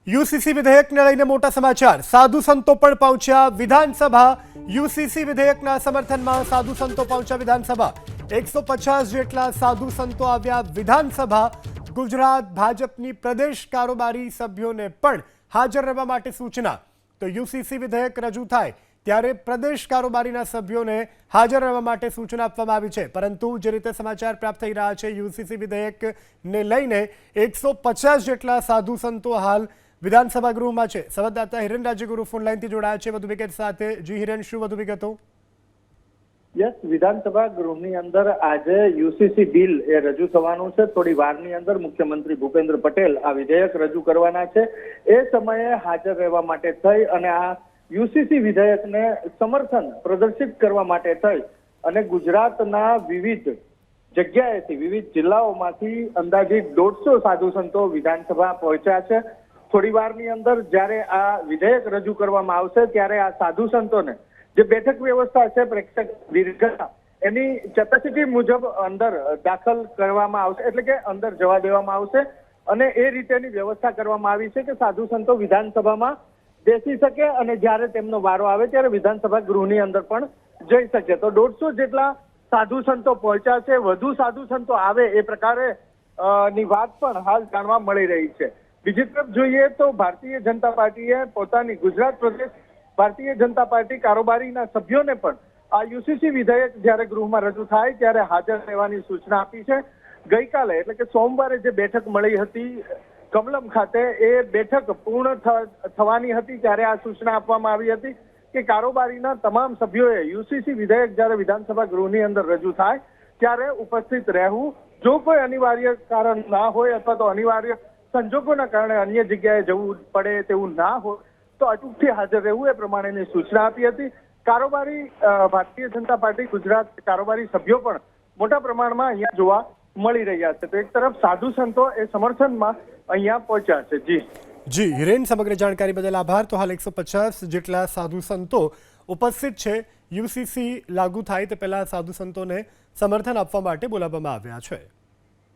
UCC વિધેયકને લઈને મોટા સમાચાર। સાધુ સંતો પણ પહોંચ્યા વિધાનસભા। યુસીસી વિધેયકના સમર્થનમાં સાધુ સંતો પહોંચ્યા વિધાનસભા। 150 જેટલા સાધુ સંતો આવ્યા વિધાનસભા। ગુજરાત ભાજપની પ્રદેશ કારોબારી સભ્યોને પણ હાજર રહેવા માટે સૂચના। તો યુસીસી વિધેયક રજૂ થાય ત્યારે પ્રદેશ કારોબારીના સભ્યોને હાજર રહેવા માટે સૂચના આપવામાં આવી છે। પરંતુ જે રીતે સમાચાર પ્રાપ્ત થઈ રહ્યા છે, યુસીસી વિધેયકને લઈને 150 જેટલા સાધુ સંતો હાલ વિધાનસભા ગૃહમાં છે। સંવાદદાતા હિરેન રાજ્યગુરુ ફોન લાઈનથી જોડાયા છે વધુ વિગત સાથે। જી હિરેન, શું વધુ વિગતો? યસ, વિધાનસભા ગૃહની અંદર આજે યુસીસી બિલ એ રજૂ થવાનું છે। થોડી વારની અંદર મુખ્યમંત્રી ભૂપેન્દ્ર પટેલ આ વિધેયક રજૂ કરવાના છે। એ સમયે હાજર રહેવા માટે થઈ અને આ યુસીસી વિધેયકને સમર્થન પ્રદર્શિત કરવા માટે થઈ અને ગુજરાતના વિવિધ જગ્યાએથી વિવિધ જિલ્લાઓમાંથી અંદાજિત 150 સાધુ સંતો વિધાનસભા પહોંચ્યા છે। થોડી વારની અંદર જ્યારે આ વિધેયક રજૂ કરવામાં આવશે ત્યારે આ સાધુ સંતોને જે બેઠક વ્યવસ્થા છે પ્રેક્ષક દીર્ઘતા એની કેપેસિટી મુજબ અંદર દાખલ કરવામાં આવશે, એટલે કે અંદર જવા દેવામાં આવશે અને એ રીતેની વ્યવસ્થા કરવામાં આવી છે કે સાધુ સંતો વિધાનસભામાં બેસી શકે અને જ્યારે તેમનો વારો આવે ત્યારે વિધાનસભા ગૃહની અંદર પણ જઈ શકે। તો 150 જેટલા સાધુ સંતો પહોંચ્યા છે। વધુ સાધુ સંતો આવે એ પ્રકારે ની વાત પણ હાલ જાણવા મળી રહી છે। બીજી તરફ જોઈએ તો ભારતીય જનતા પાર્ટીએ પોતાની ગુજરાત પ્રદેશ ભારતીય જનતા પાર્ટી કારોબારીના સભ્યોને પણ આ યુસીસી વિધેયક જ્યારે ગૃહમાં રજૂ થાય ત્યારે હાજર રહેવાની સૂચના આપી છે। ગઈકાલે એટલે કે સોમવારે જે બેઠક મળી હતી કમલમ ખાતે, એ બેઠક પૂર્ણ થવાની હતી ત્યારે આ સૂચના આપવામાં આવી હતી કે કારોબારીના તમામ સભ્યોએ યુસીસી વિધેયક જ્યારે વિધાનસભા ગૃહની અંદર રજૂ થાય ત્યારે ઉપસ્થિત રહેવું। જો કોઈ અનિવાર્ય કારણ ના હોય અથવા તો અનિવાર્ય સંજોગોના કારણે અન્ય જગ્યાએ જવું પડે તેવું ના હોય તો અચૂકથી હાજર રહેવું એ પ્રમાણેની સૂચના આપી હતી। કારોબારી ભારતીય જનતા પાર્ટી ગુજરાત કારોબારી સભ્યો પણ મોટા પ્રમાણમાં અહીંયા જોવા મળી રહ્યા છે। તો એક તરફ સાધુ સંતો એ સમર્થનમાં અહીંયા પહોંચ્યા છે। જી હિરેન, સમગ્ર જાણકારી બદલ આભાર। તો હાલ 150 જેટલા સાધુ સંતો ઉપસ્થિત છે। યુસીસી લાગુ થાય તે પહેલા સાધુ સંતોને સમર્થન આપવા માટે બોલાવવામાં આવ્યા છે।